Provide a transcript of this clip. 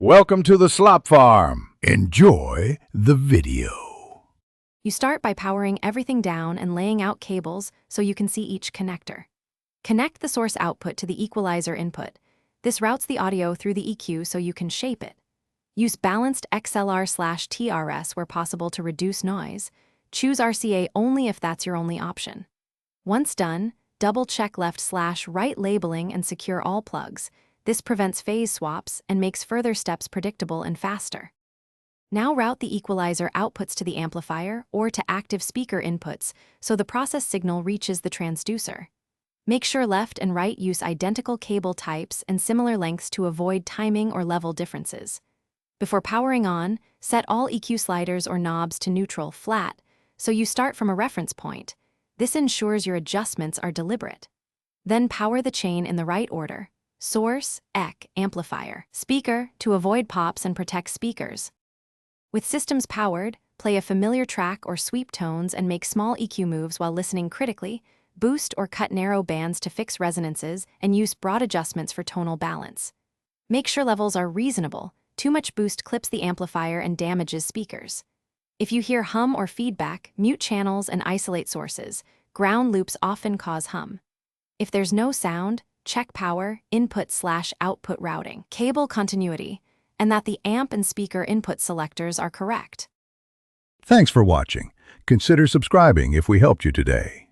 Welcome to the Slop Farm. Enjoy the video. You start by powering everything down and laying out cables so you can see each connector. Connect the source output to the equalizer input. This routes the audio through the EQ so you can shape it. Use balanced XLR/TRS where possible to reduce noise. Choose RCA only if that's your only option. Once done, double-check left/right labeling and secure all plugs. This prevents phase swaps and makes further steps predictable and faster. Now route the equalizer outputs to the amplifier or to active speaker inputs so the process signal reaches the transducer. Make sure left and right use identical cable types and similar lengths to avoid timing or level differences. Before powering on, set all EQ sliders or knobs to neutral flat, so you start from a reference point. This ensures your adjustments are deliberate. Then power the chain in the right order. Source, EQ, amplifier, speaker to avoid pops and protect speakers. With systems powered, play a familiar track or sweep tones and make small EQ moves while listening critically, boost or cut narrow bands to fix resonances, and use broad adjustments for tonal balance. Make sure levels are reasonable. Too much boost clips the amplifier and damages speakers. If you hear hum or feedback, mute channels and isolate sources. Ground loops often cause hum. If there's no sound, check power, input/output routing, cable continuity, and that the amp and speaker input selectors are correct. Thanks for watching. Consider subscribing if we helped you today.